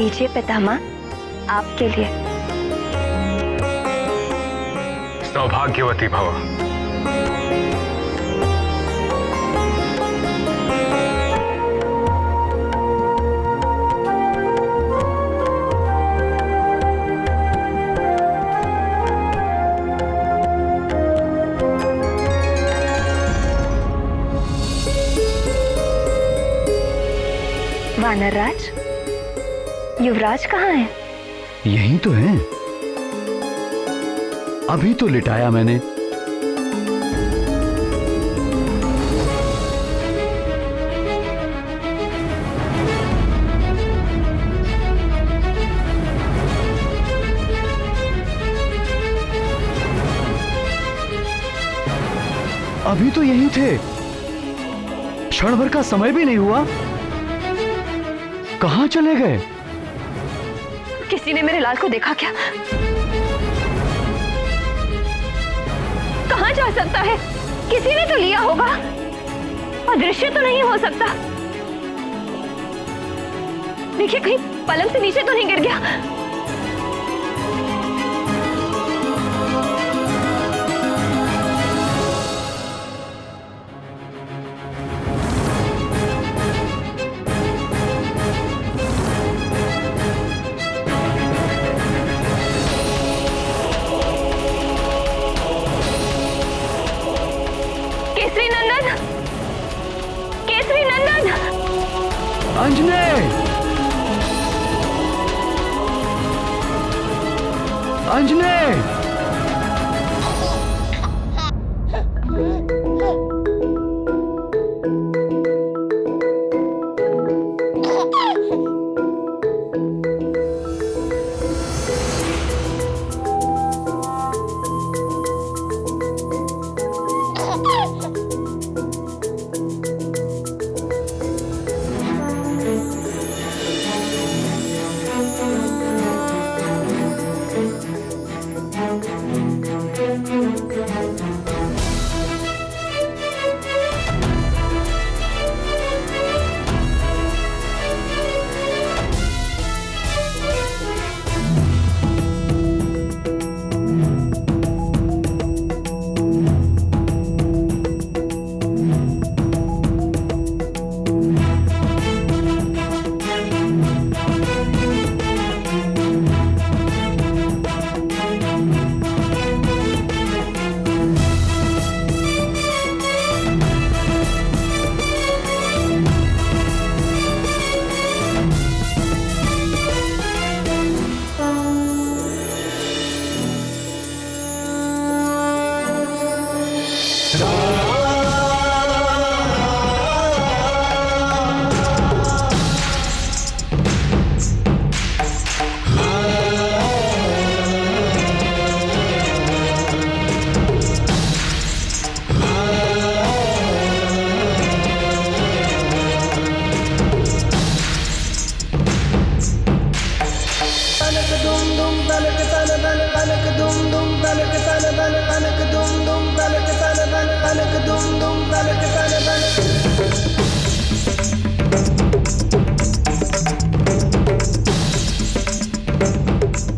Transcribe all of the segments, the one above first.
लीजिए पितामह, आपके लिए। सौभाग्यवती भव। वानरराज, युवराज कहाँ है? यही तो है, अभी तो लिटाया मैंने। अभी तो यही थे, क्षण भर का समय भी नहीं हुआ, कहां चले गए? किसी ने मेरे लाल को देखा क्या? कहां जा सकता है? किसी ने तो लिया होगा, अदृश्य तो नहीं हो सकता। देखिए कहीं पलंग से नीचे तो नहीं गिर गया। केसरी नंदन, अंजने, अंजने,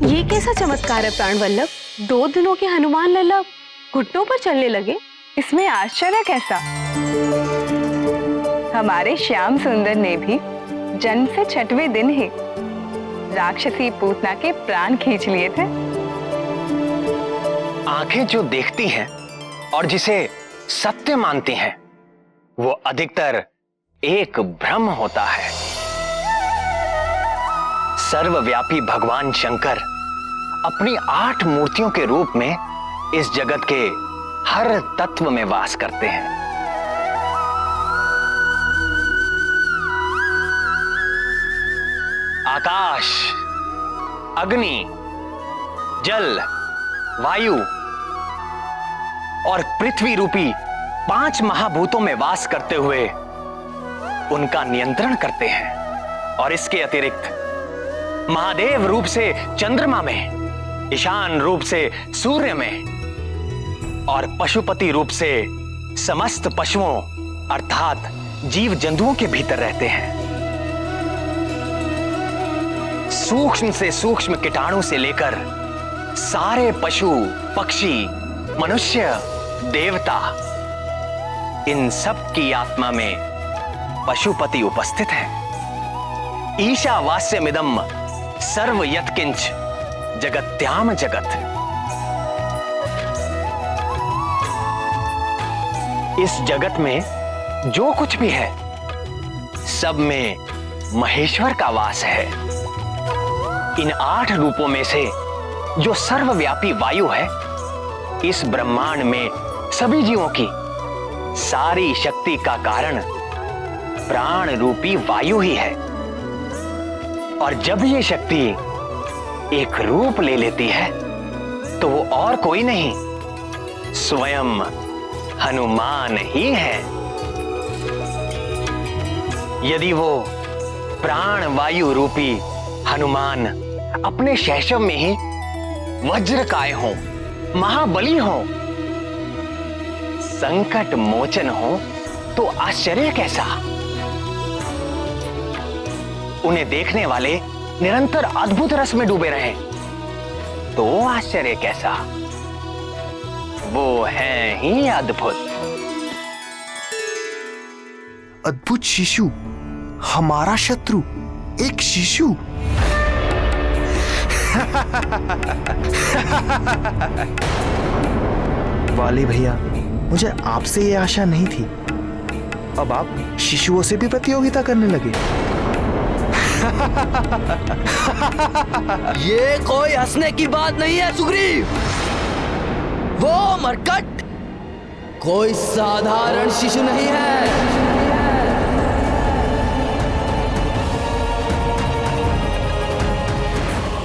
ये कैसा चमत्कार है प्राणवल्लभ? 2 दिनों के हनुमान लल्ला घुटनों पर चलने लगे, इसमें आश्चर्य कैसा? हमारे श्याम सुंदर ने भी जन्म से 6वें दिन ही राक्षसी पूतना के प्राण खींच लिए थे। आंखें जो देखती हैं और जिसे सत्य मानती हैं, वो अधिकतर एक भ्रम होता है। सर्वव्यापी भगवान शंकर अपनी 8 मूर्तियों के रूप में इस जगत के हर तत्व में वास करते हैं। आकाश, अग्नि, जल, वायु और पृथ्वी रूपी 5 महाभूतों में वास करते हुए उनका नियंत्रण करते हैं। और इसके अतिरिक्त महादेव रूप से चंद्रमा में, ईशान रूप से सूर्य में और पशुपति रूप से समस्त पशुओं अर्थात जीव जंतुओं के भीतर रहते हैं। सूक्ष्म से सूक्ष्म कीटाणु से लेकर सारे पशु, पक्षी, मनुष्य, देवता, इन सब की आत्मा में पशुपति उपस्थित है। ईशावास्यमिदं सर्व यत्किंच जगत्याम जगत। इस जगत में जो कुछ भी है सब में महेश्वर का वास है। इन 8 रूपों में से जो सर्वव्यापी वायु है, इस ब्रह्मांड में सभी जीवों की सारी शक्ति का कारण प्राण रूपी वायु ही है। और जब ये शक्ति एक रूप ले लेती है तो वो और कोई नहीं, स्वयं हनुमान ही है। यदि वो प्राण वायु रूपी हनुमान अपने शैशव में ही वज्रकाय हो, महाबली हो, संकट मोचन हो, तो आश्चर्य कैसा। उन्हें देखने वाले निरंतर अद्भुत रस में डूबे रहे तो आश्चर्य कैसा। वो है ही अद्भुत। अद्भुत शिशु, हमारा शत्रु एक शिशु। वाली भैया, मुझे आपसे ये आशा नहीं थी। अब आप शिशुओं से भी प्रतियोगिता करने लगे। ये कोई हंसने की बात नहीं है सुग्रीव। वो मरकट कोई साधारण शिशु नहीं है।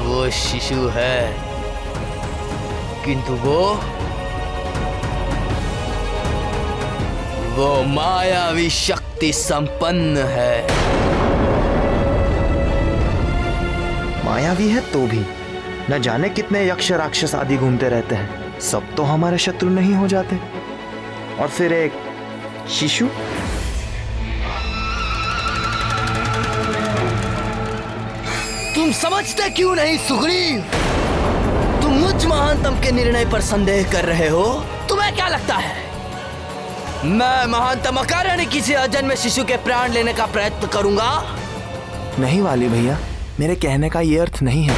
वो शिशु है, किंतु वो मायावी शक्ति संपन्न है। मायावी है तो भी न जाने कितने यक्ष राक्षस आदि घूमते रहते हैं, सब तो हमारे शत्रु नहीं हो जाते। और फिर एक शिशु। तुम समझते क्यों नहीं सुग्रीव? तुम मुझ महानतम के निर्णय पर संदेह कर रहे हो। तुम्हें क्या लगता है मैं महानतम अकारण किसी अजन्मे शिशु के प्राण लेने का प्रयत्न करूंगा? नहीं वाली भैया, मेरे कहने का ये अर्थ नहीं है।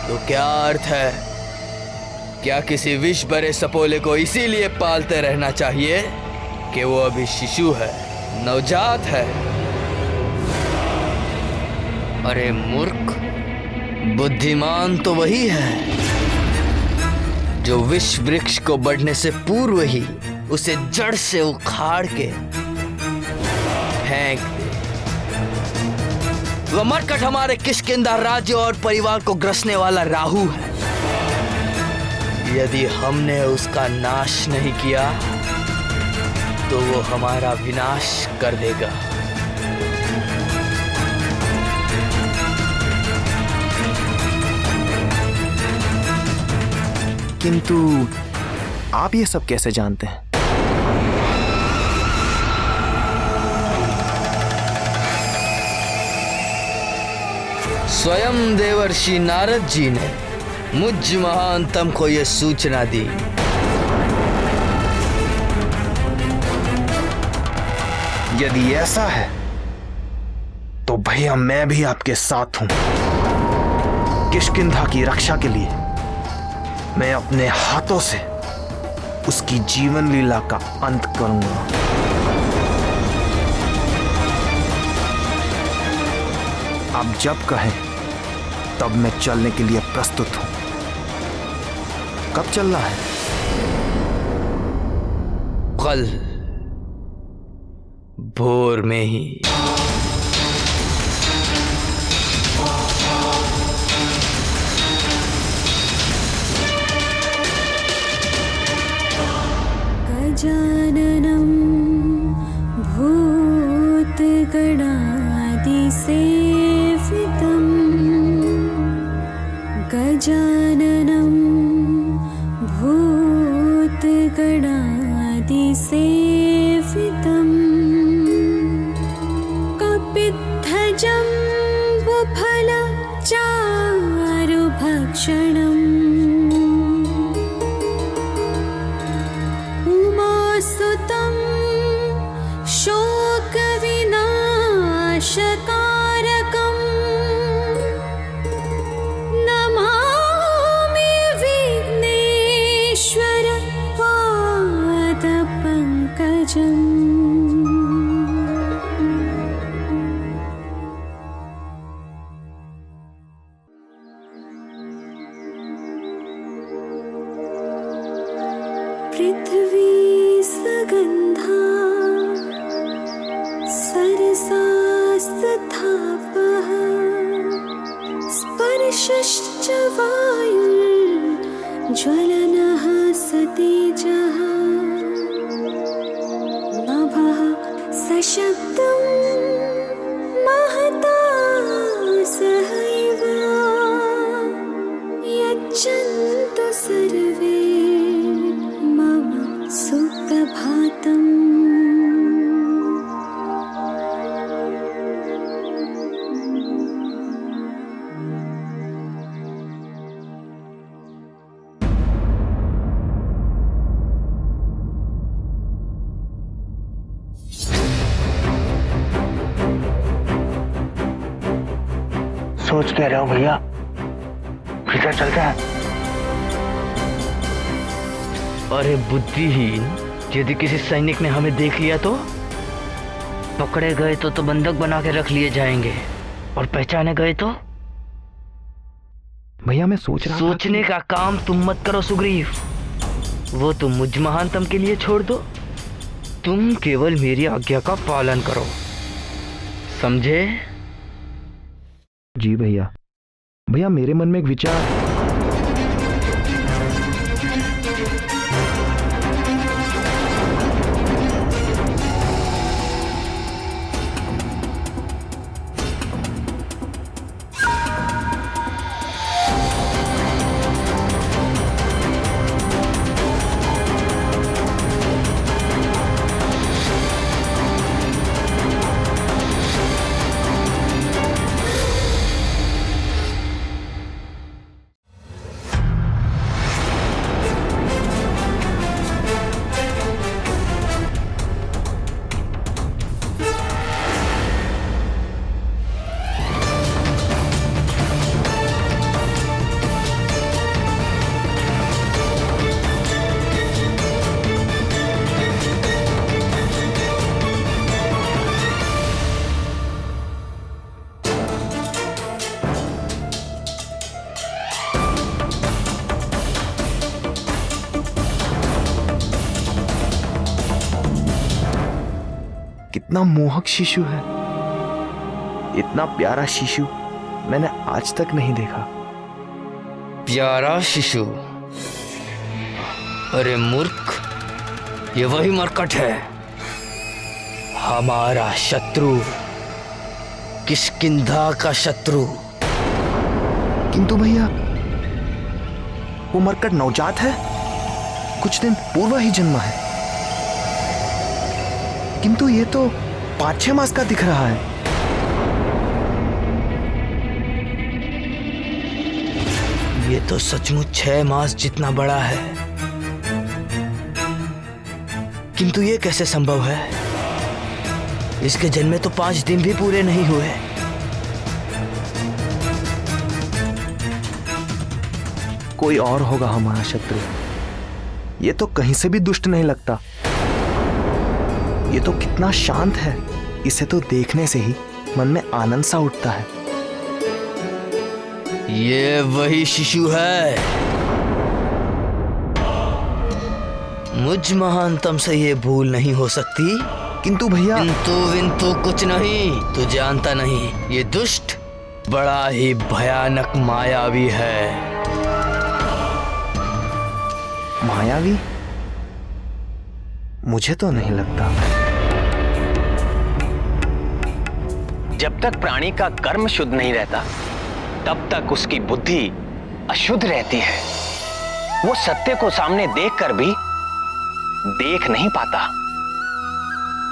तो क्या अर्थ है? क्या किसी विष भरे सपोले को इसीलिए पालते रहना चाहिए कि वो अभी शिशु है, नवजात है? अरे मूर्ख, बुद्धिमान तो वही है जो विष वृक्ष को बढ़ने से पूर्व ही उसे जड़ से उखाड़ के फेंक दे। वह मरकट हमारे किष्किंधा राज्य और परिवार को ग्रसने वाला राहु है। यदि हमने उसका नाश नहीं किया तो वो हमारा विनाश कर देगा। किंतु आप ये सब कैसे जानते हैं? स्वयं देवर्षि नारद जी ने मुझ महानतम को यह सूचना दी। यदि ऐसा है तो भैया मैं भी आपके साथ हूं। किष्किंधा की रक्षा के लिए मैं अपने हाथों से उसकी जीवन लीला का अंत करूंगा। आप जब कहें तब मैं चलने के लिए प्रस्तुत हूं। कब चलना है? कल भोर में ही। गजाननं भूतगणादिसेवितं गजाननं भूतगणादिसेवितं परिसेवितम् कपित्थजम्बुफलचारुभक्षणम् उमासुतं शोकविनाशकारकम् नमामि विघ्नेश्वर पादपङ्कजम्। पृथ्वी सगन्धा सरसास्तथापः स्पर्शश्च वायुर्ज्वलनः सतेजः नभः सशब्दं महता सहैव यच्छन्तु सर्वे मम सुप्रभातम्। सोच क्या रहे हो भैया? किधर चलता है? अरे बुद्धिहीन, यदि किसी सैनिक ने हमें देख लिया तो पकड़े गए तो बंधक बना के रख लिए जाएंगे, और पहचाने गए तो? भैया मैं सोच रहा था सोचने का काम तुम मत करो सुग्रीव, वो तुम मुझ महानतम के लिए छोड़ दो। तुम केवल मेरी आज्ञा का पालन करो, समझे? जी भैया। भैया मेरे मन में एक विचार। कितना मोहक शिशु है, इतना प्यारा शिशु मैंने आज तक नहीं देखा। प्यारा शिशु? अरे मूर्ख, ये वही मरकट है, हमारा शत्रु, किष्किंधा का शत्रु। किंतु भैया वो मरकट नवजात है, कुछ दिन पूर्व ही जन्मा है, किंतु ये तो 5-6 मास का दिख रहा है। ये तो सचमुच 6 मास जितना बड़ा है, किंतु ये कैसे संभव है? इसके जन्मे तो 5 दिन भी पूरे नहीं हुए। कोई और होगा हमारा शत्रु, ये तो कहीं से भी दुष्ट नहीं लगता। ये तो कितना शांत है, इसे तो देखने से ही मन में आनंद सा उठता है। ये वही शिशु है, मुझ महानतम से ये भूल नहीं हो सकती। किंतु भैया किंतु कुछ नहीं, तू जानता नहीं, ये दुष्ट बड़ा ही भयानक मायावी है। मायावी? मुझे तो नहीं लगता। जब तक प्राणी का कर्म शुद्ध नहीं रहता, तब तक उसकी बुद्धि अशुद्ध रहती है। वो सत्य को सामने देखकर भी देख नहीं पाता।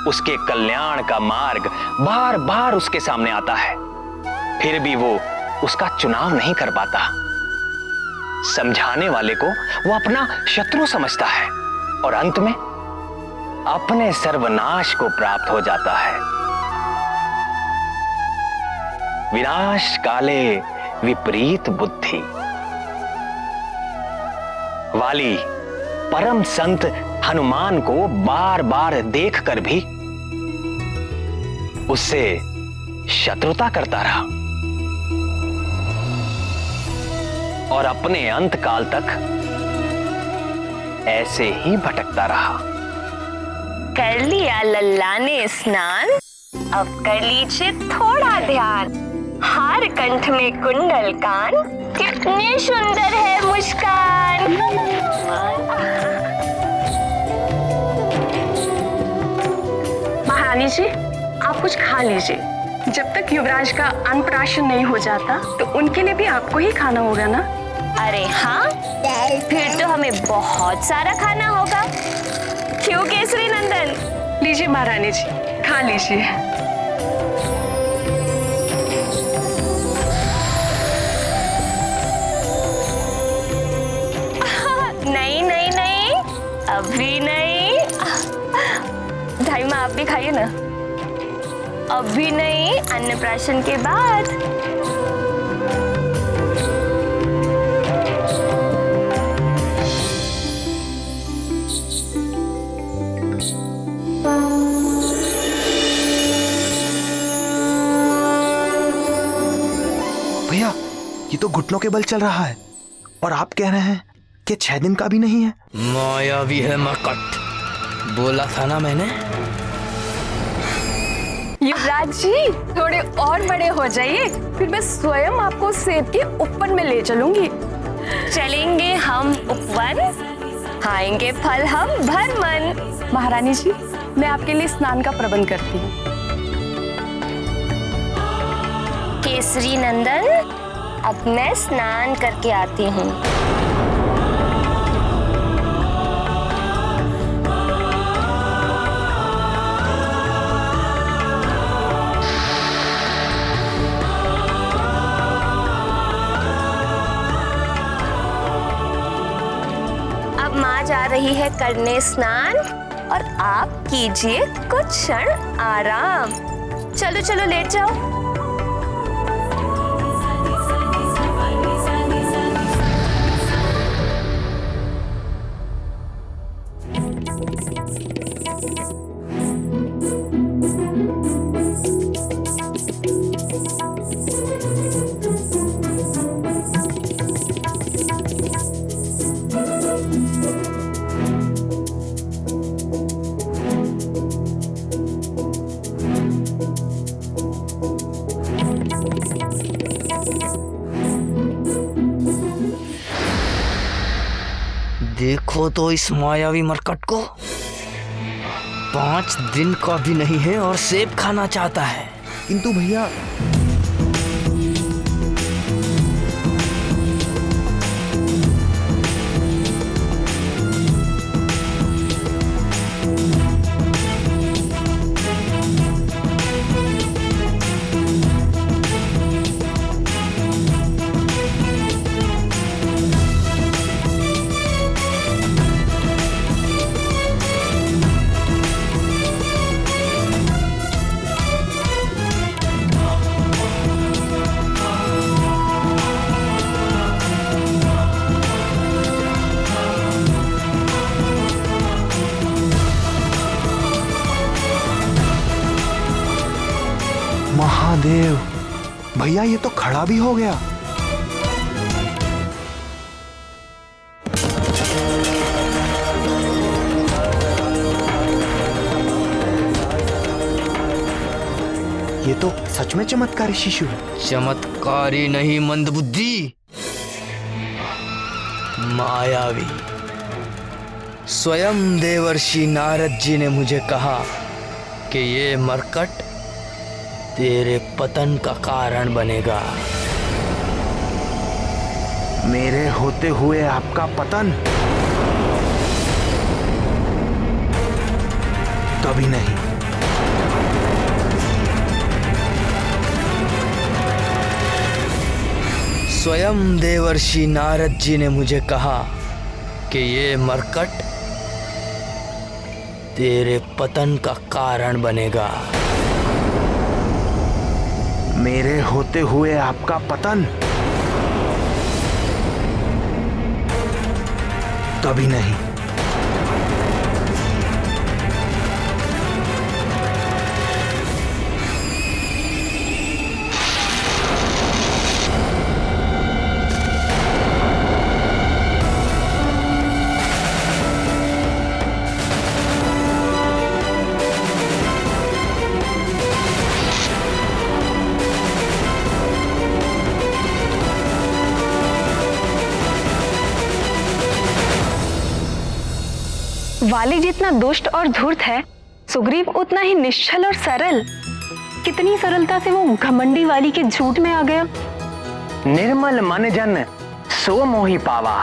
उसके कल्याण का मार्ग बार बार उसके सामने आता है, फिर भी वो उसका चुनाव नहीं कर पाता। समझाने वाले को वो अपना शत्रु समझता है और अंत में अपने सर्वनाश को प्राप्त हो जाता है। विनाश काले विपरीत बुद्धि। वाली परम संत हनुमान को बार बार देखकर भी उससे शत्रुता करता रहा और अपने अंत काल तक ऐसे ही भटकता रहा। कर लिया लल्ला ने स्नान, अब कर लीजिए थोड़ा ध्यान। हार कंठ में कुंडल कान, कितनी सुंदर है मुस्कान। महारानी जी, आप कुछ खा लीजिए। जब तक युवराज का अन्नप्राशन नहीं हो जाता तो उनके लिए भी आपको ही खाना होगा ना। अरे हाँ, फिर तो हमें बहुत सारा खाना होगा। क्यों केसरी नंदन? लीजिए महारानी जी, खा लीजिए। नहीं नहीं नहीं, अभी नहीं। ढाई माँ आप भी खाइए ना। अभी नहीं, अन्नप्राशन के बाद। भैया, ये तो घुटनों के बल चल रहा है और आप कह रहे हैं कि 6 दिन का भी नहीं है। मायावी है मरकट, बोला था ना मैंने। युवराज जी, थोड़े और बड़े हो जाइए, फिर मैं स्वयं आपको सेब के उपवन में ले चलूंगी। चलेंगे हम उपवन, खाएंगे फल हम भर मन। महारानी जी, मैं आपके लिए स्नान का प्रबंध करती हूँ। केसरी नंदन, अब मैं स्नान करके आती हूँ। अब माँ जा रही है करने स्नान और आप कीजिए कुछ क्षण आराम। चलो चलो लेट जाओ। देखो तो इस मायावी मरकट को, 5 दिन का भी नहीं है और सेब खाना चाहता है। किंतु भैया, महादेव, भैया ये तो खड़ा भी हो गया। ये तो सच में चमत्कारी शिशु है। चमत्कारी नहीं, मंदबुद्धि, मायावी। स्वयं देवर्षि नारद जी ने मुझे कहा कि ये मरकट तेरे पतन का कारण बनेगा। मेरे होते हुए आपका पतन? कभी नहीं। स्वयं देवर्षि नारद जी ने मुझे कहा कि ये मरकट तेरे पतन का कारण बनेगा। मेरे होते हुए आपका पतन? कभी नहीं। वाली जितना दुष्ट और धूर्त है, सुग्रीव उतना ही निश्चल और सरल। कितनी सरलता से वो घमंडी वाली के झूठ में आ गया। निर्मल मन जन सो मोही पावा,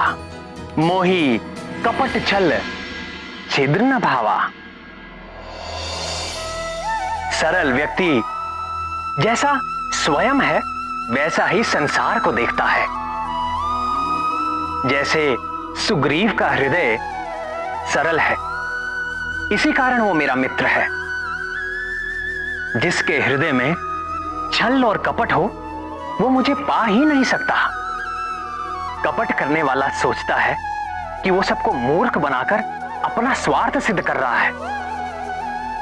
मोही कपट छल छिद्र न भावा। सरल व्यक्ति जैसा स्वयं है वैसा ही संसार को देखता है। जैसे सुग्रीव का हृदय सरल है, इसी कारण वो मेरा मित्र है। जिसके हृदय में छल और कपट हो वो मुझे पा ही नहीं सकता। कपट करने वाला सोचता है कि वो सबको मूर्ख बनाकर अपना स्वार्थ सिद्ध कर रहा है,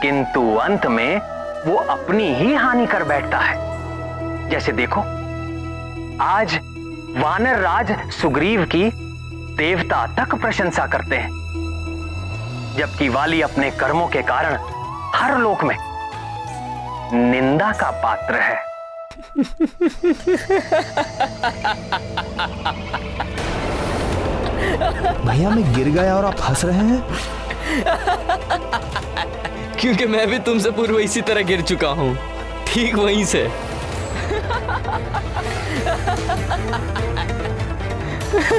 किंतु अंत में वो अपनी ही हानि कर बैठता है। जैसे देखो, आज वानर राज सुग्रीव की देवता तक प्रशंसा करते हैं, जबकि वाली अपने कर्मों के कारण हर लोक में निंदा का पात्र है। भैया मैं गिर गया और आप हंस रहे हैं? क्योंकि मैं भी तुमसे पूर्व इसी तरह गिर चुका हूं, ठीक वहीं से।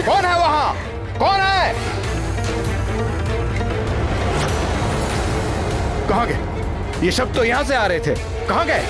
कौन है वहां? कौन है? कहां गए? ये सब तो यहां से आ रहे थे, कहां गए?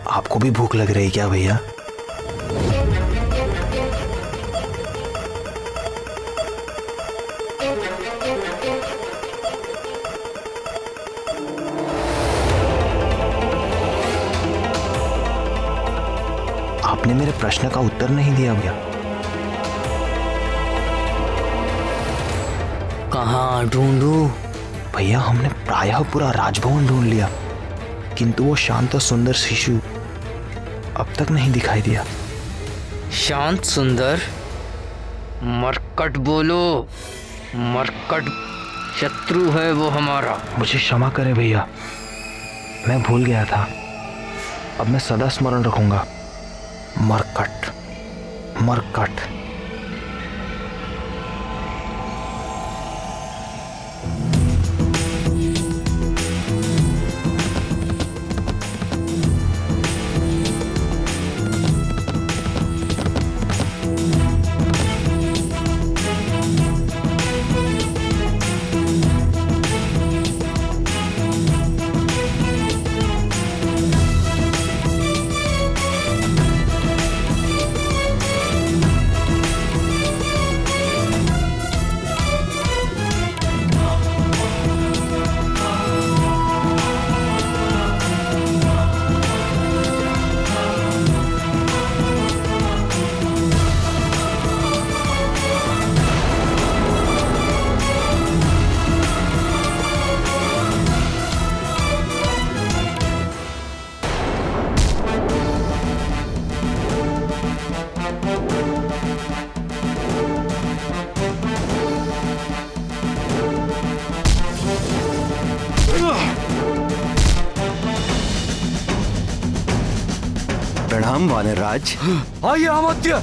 आपको भी भूख लग रही क्या भैया? आपने मेरे प्रश्न का उत्तर नहीं दिया भैया। कहाँ ढूंढूं? भैया हमने प्रायः पूरा राजभवन ढूंढ लिया, किंतु वो शांत और सुंदर शिशु अब तक नहीं दिखाई दिया। शांत सुंदर, मरकट बोलो। मरकट शत्रु है वो हमारा। मुझे क्षमा करें भैया, मैं भूल गया था। अब मैं सदा स्मरण रखूंगा। मरकट, मरकट। प्रणाम वानरराज। आइए अमात्य,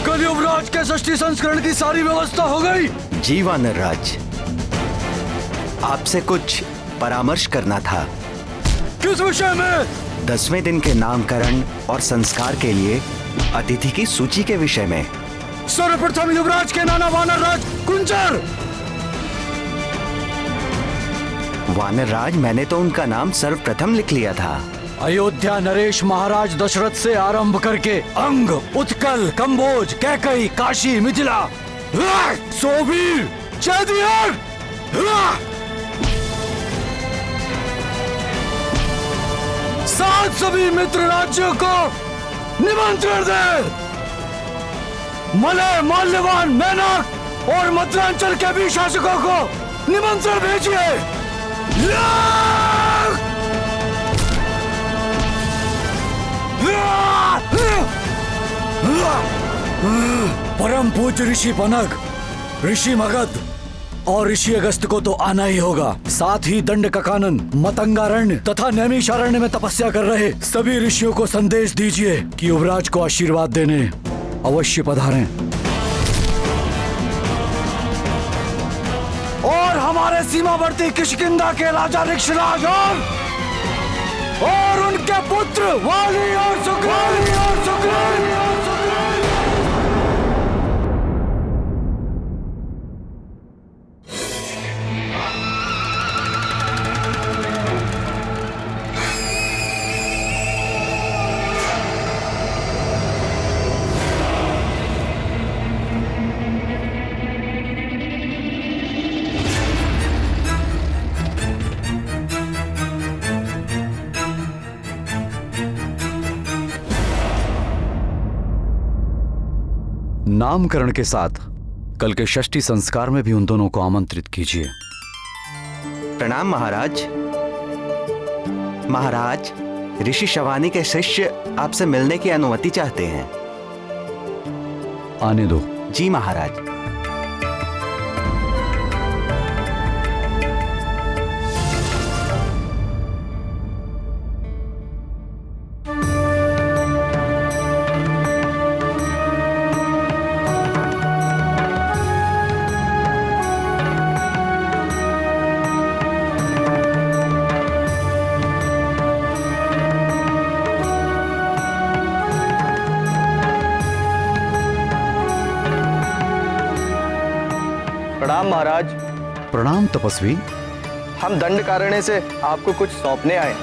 कल युवराज के षष्ठी संस्करण की सारी व्यवस्था हो गई। जी वानरराज, आपसे कुछ परामर्श करना था। किस विषय में? 10वें दिन के नामकरण और संस्कार के लिए अतिथि की सूची के विषय में। सर्वप्रथम युवराज के नाना वानरराज कुंजर। वानरराज, मैंने तो उनका नाम सर्वप्रथम लिख लिया था। अयोध्या नरेश महाराज दशरथ से आरंभ करके अंग, उत्कल, कंबोज, कैकई, काशी, मिथिला, सोबीर, चैदियर, सात सभी मित्र राज्यों को निमंत्रण दे। मलय, माल्यवान, मैनक और मध्यांचल के भी शासकों को निमंत्रण भेजिए। परम पूज्य ऋषि पनग, ऋषि मगध और ऋषि अगस्त को तो आना ही होगा। साथ ही दंडकानन, मतंगारण्य तथा नैमिषारण्य में तपस्या कर रहे सभी ऋषियों को संदेश दीजिए कि युवराज को आशीर्वाद देने अवश्य पधारें। और हमारे सीमावर्ती किष्किंधा के राजा ऋक्षराज और उनके पुत्र वाली और सुग्रीव। नामकरण के साथ कल के षष्ठी संस्कार में भी उन दोनों को आमंत्रित कीजिए। प्रणाम महाराज। महाराज, ऋषि शवानी के शिष्य आपसे मिलने की अनुमति चाहते हैं। आने दो। जी महाराज। प्रणाम महाराज। प्रणाम तपस्वी। हम दंडकारण्य से आपको कुछ सौंपने आए।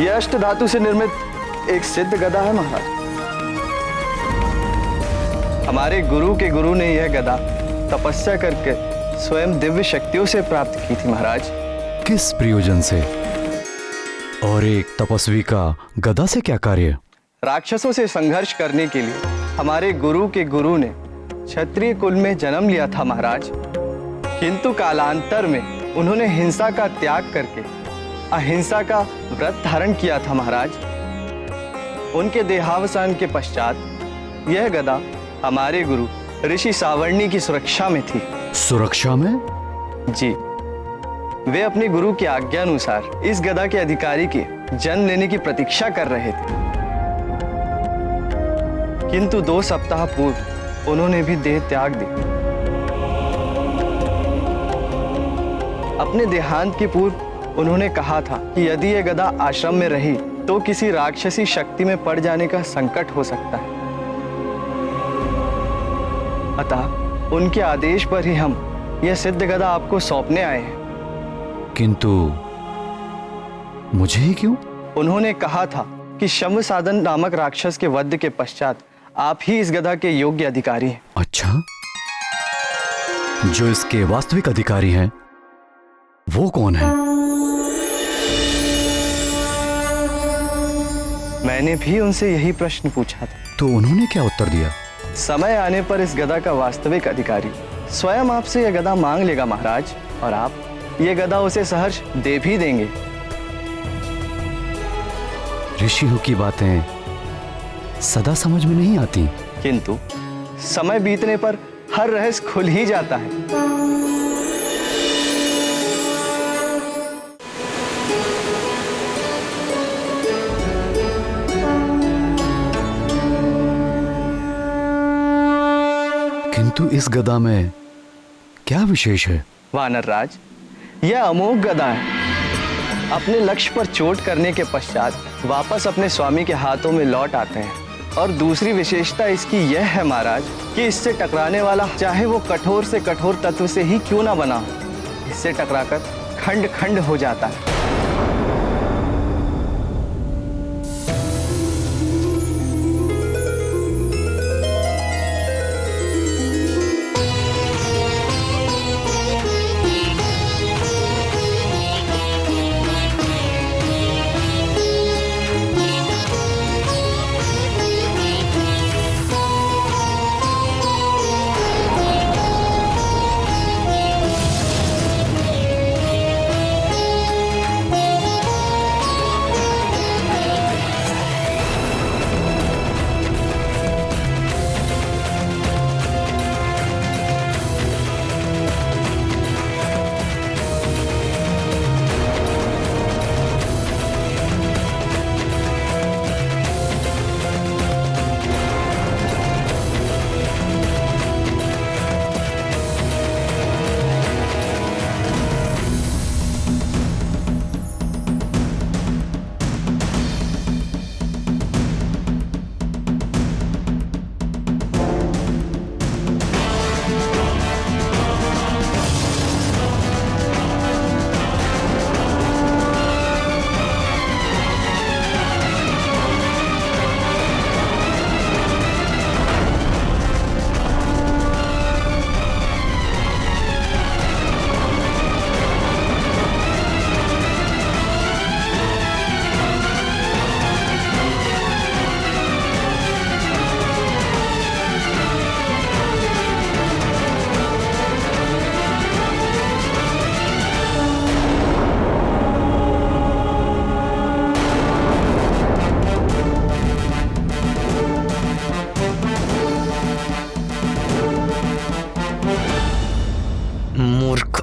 यह अष्ट धातु से निर्मित एक सिद्ध गदा है महाराज। हमारे गुरु के गुरु ने यह गदा तपस्या करके स्वयं दिव्य शक्तियों से प्राप्त की थी महाराज। किस प्रयोजन से? और एक तपस्वी का गदा से क्या कार्य? राक्षसों से संघर्ष करने के लिए हमारे गुरु के गुरु ने क्षत्रिय कुल में जन्म लिया था महाराज, किंतु कालांतर में उन्होंने हिंसा का त्याग करके अहिंसा का व्रत धारण किया था महाराज। उनके देहावसान के पश्चात यह गदा हमारे गुरु ऋषि सावर्णी की सुरक्षा में थी। सुरक्षा में? जी, वे अपने गुरु की आज्ञा अनुसार इस गदा के अधिकारी के जन्म लेने की प्रतीक्षा कर रहे थे, किंतु 2 सप्ताह पूर्व उन्होंने भी देह त्याग दी। अपने देहांत के पूर्व उन्होंने कहा था कि यदि यह गदा आश्रम में रही तो किसी राक्षसी शक्ति में पड़ जाने का संकट हो सकता है। अतः उनके आदेश पर ही हम यह सिद्ध गदा आपको सौंपने आए हैं। किंतु मुझे ही क्यों? उन्होंने कहा था कि शम्भ साधन नामक राक्षस के वध के पश्चात आप ही इस गदा के योग्य अधिकारी हैं। अच्छा, जो इसके वास्तविक अधिकारी हैं वो कौन है? मैंने भी उनसे यही प्रश्न पूछा था। तो उन्होंने क्या उत्तर दिया? समय आने पर इस गदा का वास्तविक अधिकारी स्वयं आपसे यह गदा मांग लेगा महाराज, और आप यह गदा उसे सहर्ष दे भी देंगे। ऋषियों की बातें सदा समझ में नहीं आती, किंतु समय बीतने पर हर रहस्य खुल ही जाता है। किंतु इस गदा में क्या विशेष है? वानर राज, यह अमोघ गदा है। अपने लक्ष्य पर चोट करने के पश्चात वापस अपने स्वामी के हाथों में लौट आते हैं। और दूसरी विशेषता इसकी यह है महाराज कि इससे टकराने वाला चाहे वो कठोर से कठोर तत्व से ही क्यों ना बना हो, इससे टकराकर खंड खंड हो जाता है।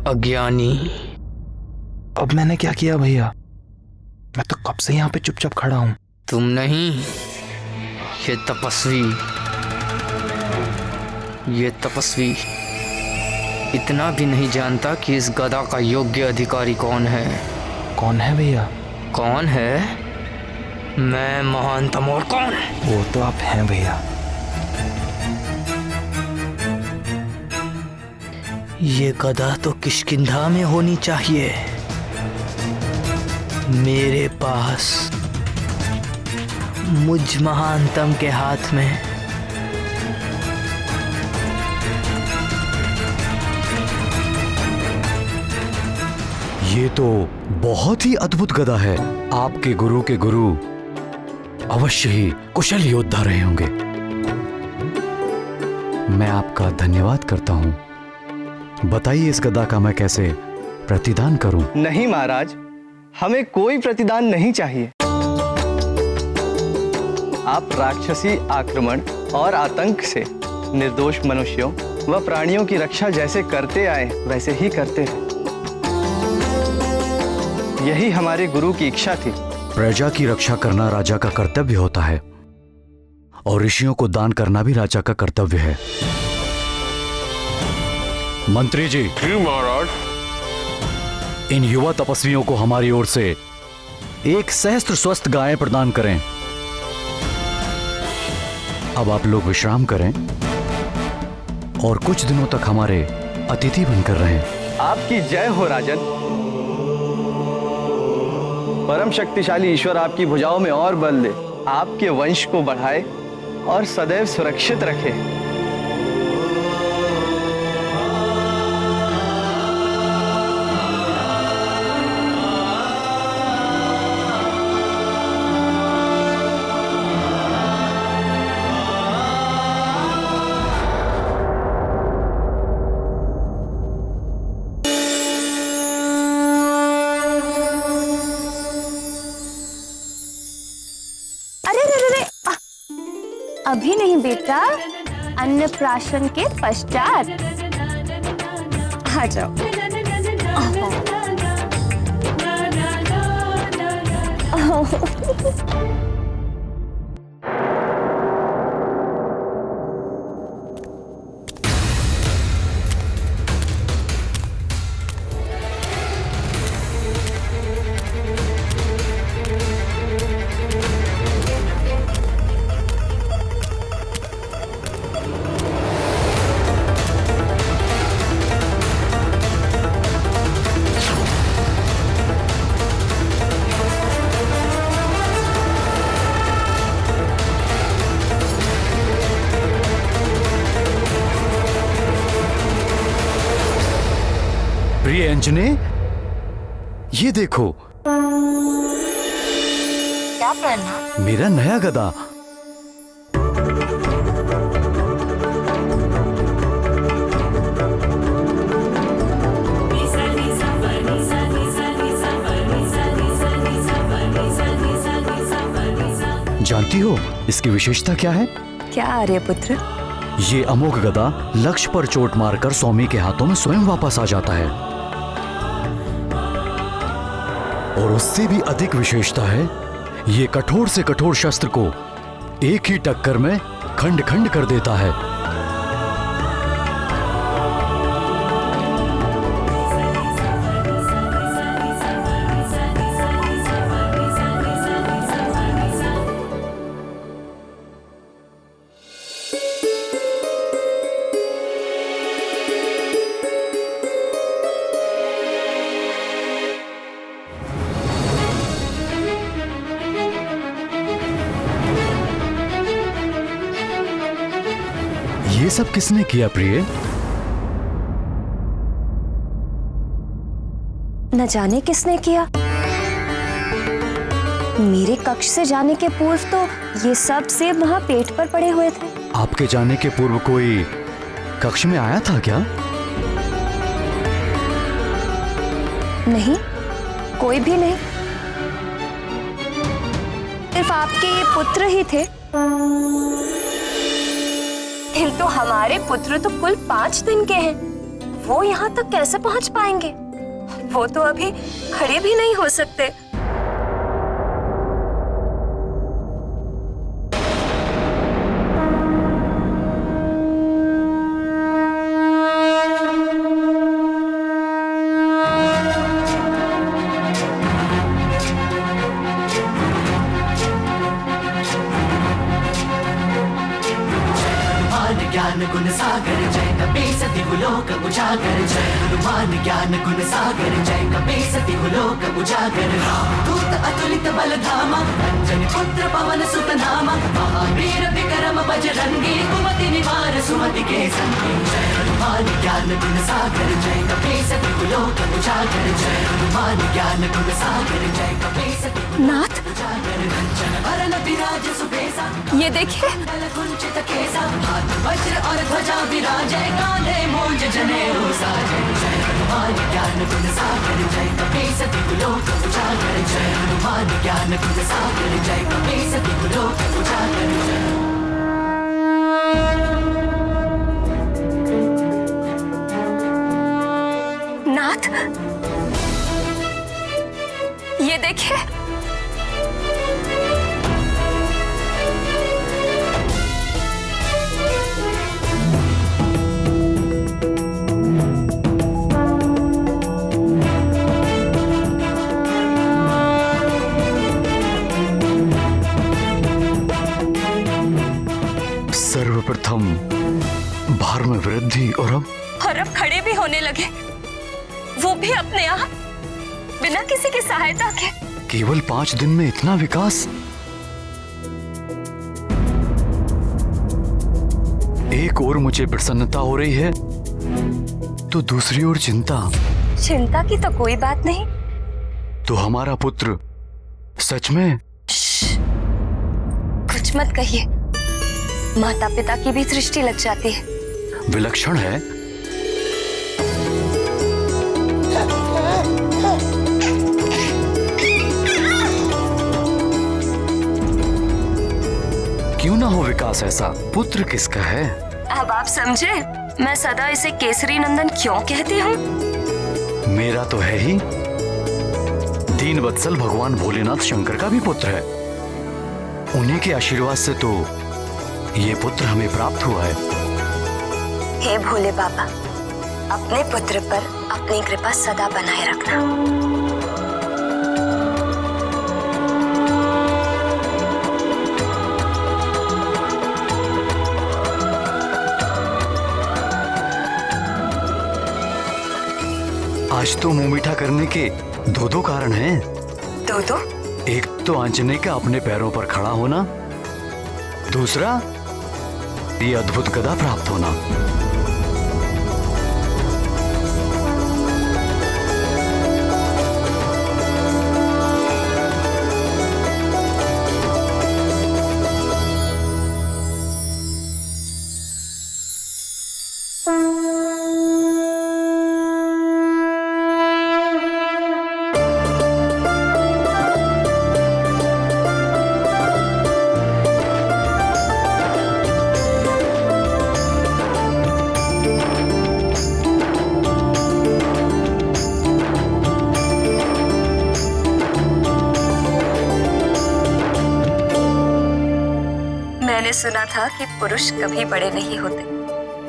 अज्ञानी। अब मैंने क्या किया भैया? मैं तो कब से यहाँ पे चुपचाप खड़ा हूँ। तुम नहीं, ये तपस्वी इतना भी नहीं जानता कि इस गदा का योग्य अधिकारी कौन है। कौन है भैया? कौन है? मैं महानतम। और कौन? वो तो आप हैं भैया। ये गदा तो किष्किंधा में होनी चाहिए। मेरे पास मुझ महानतम के हाथ में। ये तो बहुत ही अद्भुत गदा है। आपके गुरु के गुरु अवश्य ही कुशल योद्धा रहे होंगे। मैं आपका धन्यवाद करता हूं। बताइए इस गदा का मैं कैसे प्रतिदान करूं? नहीं महाराज, हमें कोई प्रतिदान नहीं चाहिए। आप राक्षसी आक्रमण और आतंक से निर्दोष मनुष्यों व प्राणियों की रक्षा जैसे करते आए वैसे ही करते रहे। यही हमारे गुरु की इच्छा थी। प्रजा की रक्षा करना राजा का कर्तव्य होता है और ऋषियों को दान करना भी राजा का कर्तव्य है। मंत्री जी। जी महाराज। इन युवा तपस्वियों को हमारी ओर से 1 सहस्त्र स्वस्थ गायें प्रदान करें। अब आप लोग विश्राम करें और कुछ दिनों तक हमारे अतिथि बनकर रहें। आपकी जय हो राजन। परम शक्तिशाली ईश्वर आपकी भुजाओं में और बल दे, आपके वंश को बढ़ाए और सदैव सुरक्षित रखे। अभी नहीं बेटा, अन्नप्राशन के पश्चात। आ जाओ। प्रिय अंजने, ये देखो। क्या पहना? मेरा नया गदा। जानती हो इसकी विशेषता क्या है? क्या आर्यपुत्र? ये अमोघ गदा लक्ष्य पर चोट मारकर स्वामी के हाथों में स्वयं वापस आ जाता है। और उससे भी अधिक विशेषता है, ये कठोर से कठोर शस्त्र को एक ही टक्कर में खंड खंड कर देता है। ये सब किसने किया प्रिय? न जाने किसने किया। मेरे कक्ष से जाने के पूर्व तो ये सब सेब वहां पेट पर पड़े हुए थे। आपके जाने के पूर्व कोई कक्ष में आया था क्या? नहीं, कोई भी नहीं। सिर्फ आपके ये पुत्र ही थे। किंतु हमारे पुत्र तो कुल 5 दिन के हैं। वो यहाँ तक कैसे पहुँच पाएंगे? वो तो अभी खड़े भी नहीं हो सकते। ज्ञान गुण सागर जय कपी सति गुलोक उजागर जय हनुमान ज्ञान गुण सागर जय कपीसति लोक उजागर दूत अतुलित बल धामा अंजनी पुत्र पवन सुत नामा महावीर विक्रम बजरंगी कुमति निवार सुमति के संगी जय हनुमान ज्ञान गुण सागर जय कपीसति लोक उजागर जय हनुमान ज्ञान गुण सागर जय कपीसति नाथ, उजागर कंचन वरन विराज सुबेसा ये देखिए। कुंचित केसा हाथ वज्र और ध्वजा विराजय कांधे मूंज जनेऊ साजय जय हनुमान ज्ञान गुण सागर जय कपीसति लोक उजागर जय हनुमान ज्ञान गुण सागर जय कपीसति लोक उजागर जय। नाथ, ये देखिए। सर्वप्रथम भार में वृद्धि और अब खड़े भी होने लगे, वो भी अपने आप, बिना किसी की सहायता के। केवल 5 दिन में इतना विकास। एक ओर मुझे प्रसन्नता हो रही है तो दूसरी ओर चिंता। चिंता की तो कोई बात नहीं। तो हमारा पुत्र सच में? कुछ मत कहिए, माता पिता की भी दृष्टि लग जाती है। विलक्षण है। क्यों ना हो विकास ऐसा? पुत्र किसका है? अब आप समझे मैं सदा इसे केसरी नंदन क्यों कहती हूँ? मेरा तो है ही। दीन वत्सल भगवान भोलेनाथ शंकर का भी पुत्र है। उन्हीं के आशीर्वाद से तो ये पुत्र हमें प्राप्त हुआ है। हे भोले बाबा, अपने पुत्र पर अपनी कृपा सदा बनाए रखना। आज तो मुंह मीठा करने के 2 कारण हैं। दो? एक तो आंजनेय का अपने पैरों पर खड़ा होना, दूसरा ये अद्भुत गदा प्राप्त होना। मैंने सुना था कि पुरुष कभी बड़े नहीं होते,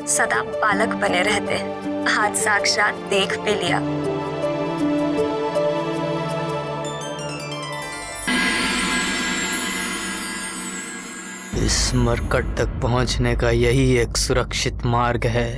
सदा बालक बने रहते हैं। आज साक्षात देख भी लिया। इस मरकट तक पहुंचने का यही एक सुरक्षित मार्ग है।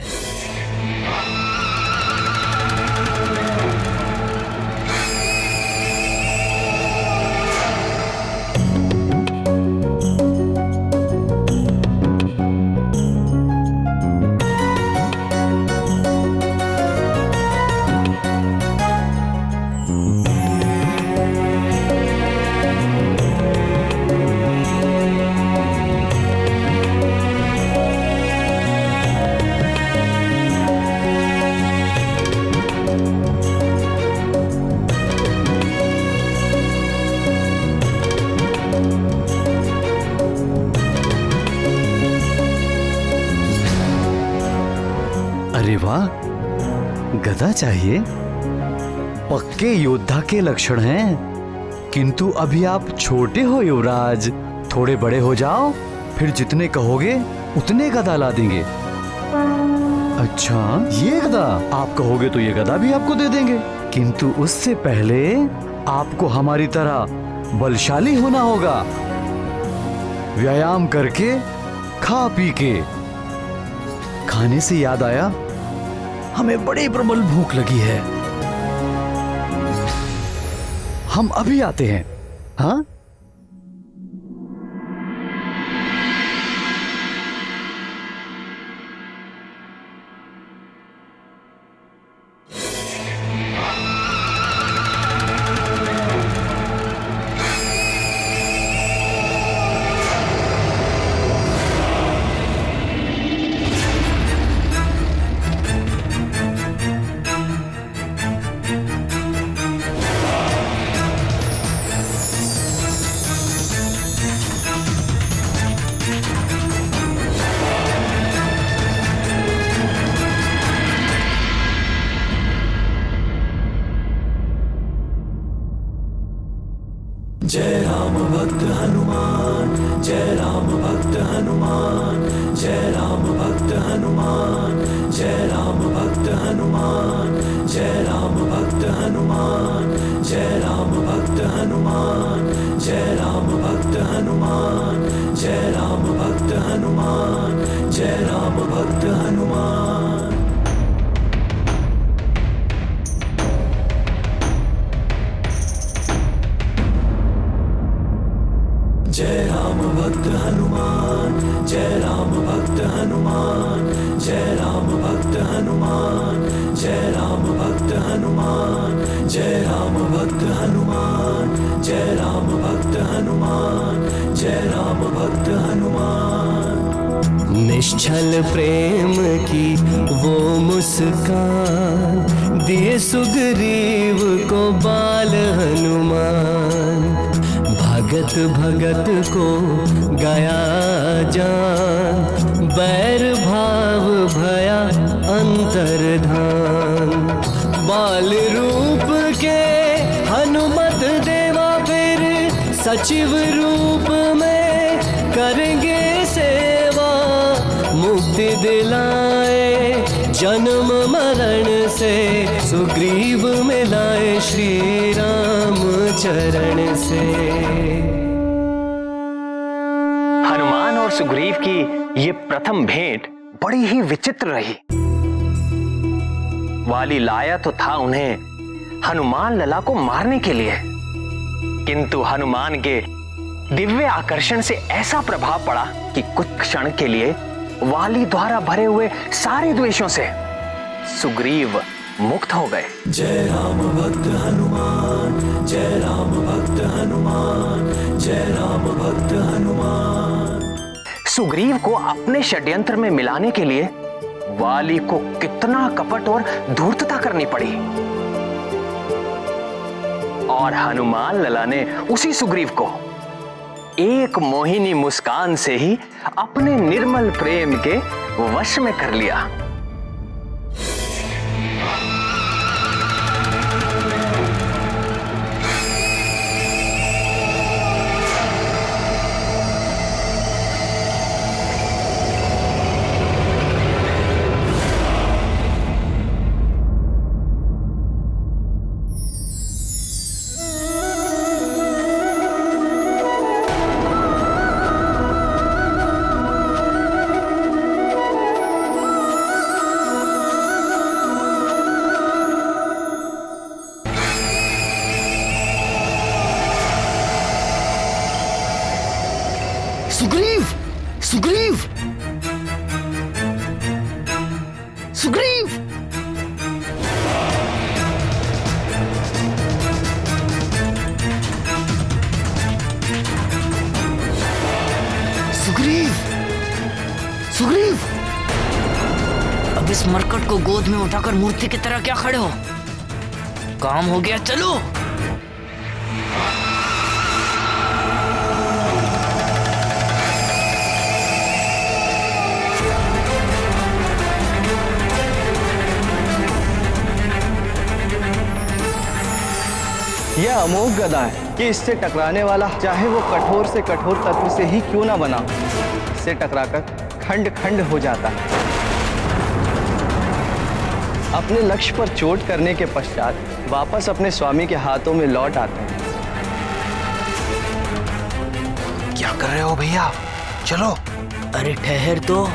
अरे वाह, गदा चाहिए? पक्के योद्धा के लक्षण हैं। किंतु अभी आप छोटे हो युवराज, थोड़े बड़े हो जाओ, फिर जितने कहोगे उतने गदा ला देंगे। अच्छा, ये गदा? आप कहोगे तो ये गदा भी आपको दे देंगे, किंतु उससे पहले आपको हमारी तरह बलशाली होना होगा। व्यायाम करके, खा पी के। खाने से याद आया, हमें बड़ी प्रबल भूख लगी है। हम अभी आते हैं। हाँ, जय राम भक्त हनुमान, जय राम भक्त हनुमान, जय राम भक्त हनुमान, जय राम भक्त हनुमान, जय राम भक्त हनुमान, जय राम भक्त हनुमान, जय राम भक्त हनुमान, जय राम भक्त हनुमान, जय राम भक्त हनुमान। जय राम भक्त हनुमान, जय राम भक्त हनुमान, जय राम भक्त हनुमान, जय राम भक्त हनुमान, जय राम भक्त हनुमान, जय राम भक्त हनुमान, जय राम भक्त हनुमान। निश्चल प्रेम की वो मुस्कान दिए सुग्रीव को बाल हनुमान, भगत भगत को गया जान, बैर भाव भया अंतर्धान। बाल रूप के हनुमत देवा फिर सचिव रूप में करेंगे सेवा, मुक्ति दिलाए जन्म मरण से, सुग्रीव मिलाए श्री राम चरण से। हनुमान और सुग्रीव की ये प्रथम भेंट बड़ी ही विचित्र रही। वाली लाया तो था उन्हें हनुमान लला को मारने के लिए, किंतु हनुमान के दिव्य आकर्षण से ऐसा प्रभाव पड़ा कि कुछ क्षण के लिए वाली द्वारा भरे हुए सारे द्वेषों से सुग्रीव मुक्त हो गए। जय राम भक्त हनुमान, जय राम भक्त हनुमान, जय राम भक्त हनुमान। सुग्रीव को अपने षड्यंत्र में मिलाने के लिए वाली को कितना कपट और धूर्तता करनी पड़ी, और हनुमान लला ने उसी सुग्रीव को एक मोहिनी मुस्कान से ही अपने निर्मल प्रेम के वश में कर लिया। सुग्रीव, सुग्रीव, सुग्रीव। सुग्रीव, सुग्रीव। अब इस मरकट को गोद में उठाकर मूर्ति की तरह क्या खड़े हो? काम हो गया, चलो। यह अमोघ गदा है कि इससे टकराने वाला चाहे वो कठोर से कठोर तत्व से ही क्यों ना बना, इससे टकराकर खंड खंड हो जाता है। अपने लक्ष्य पर चोट करने के पश्चात वापस अपने स्वामी के हाथों में लौट आते हैं। क्या कर रहे हो भैया? चलो। अरे ठहर तो।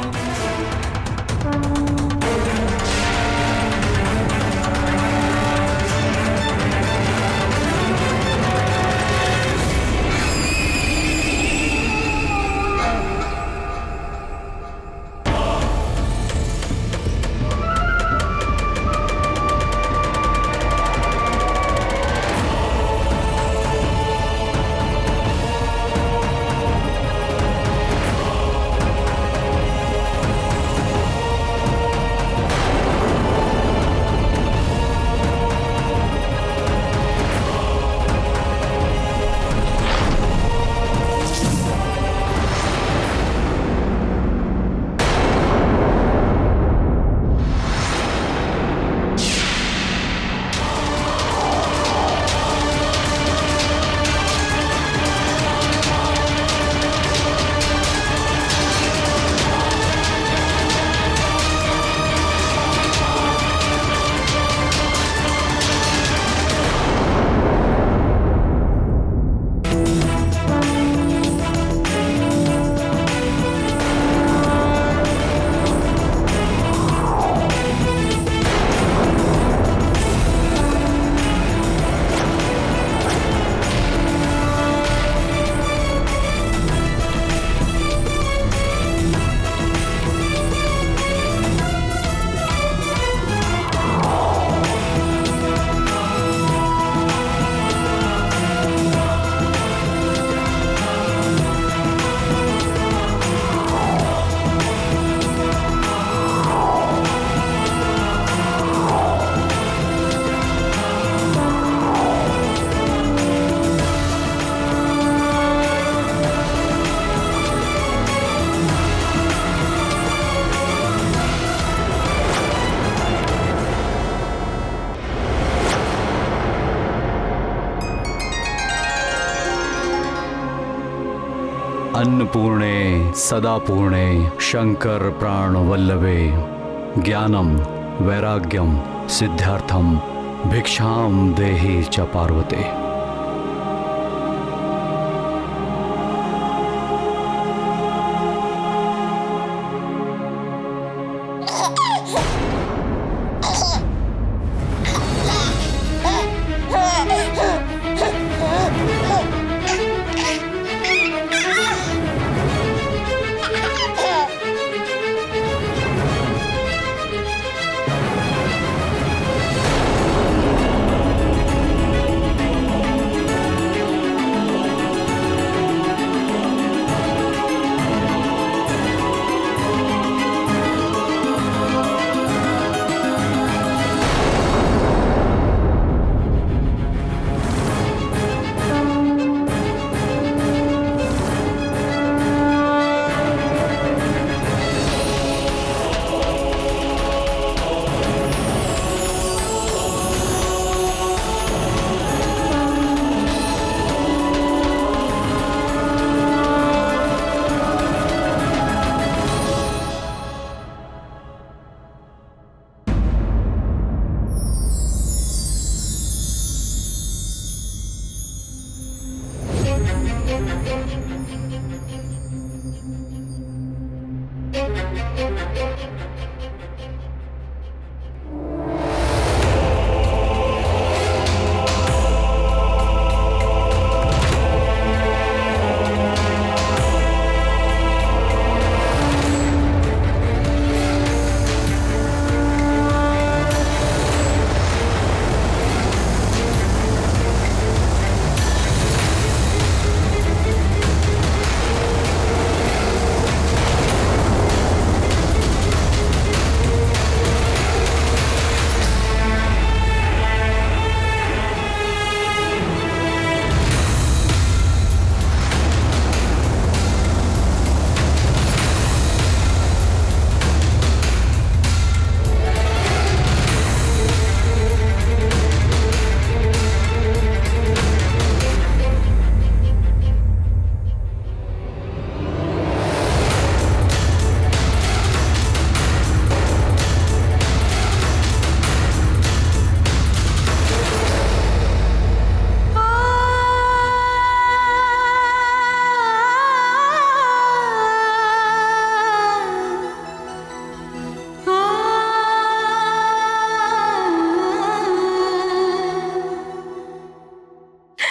अन्नपूर्णे सदापूर्णे शंकर प्राण वल्लभे ज्ञानम वैराग्यम सिद्धार्थम भिक्षाम देहि च पार्वते।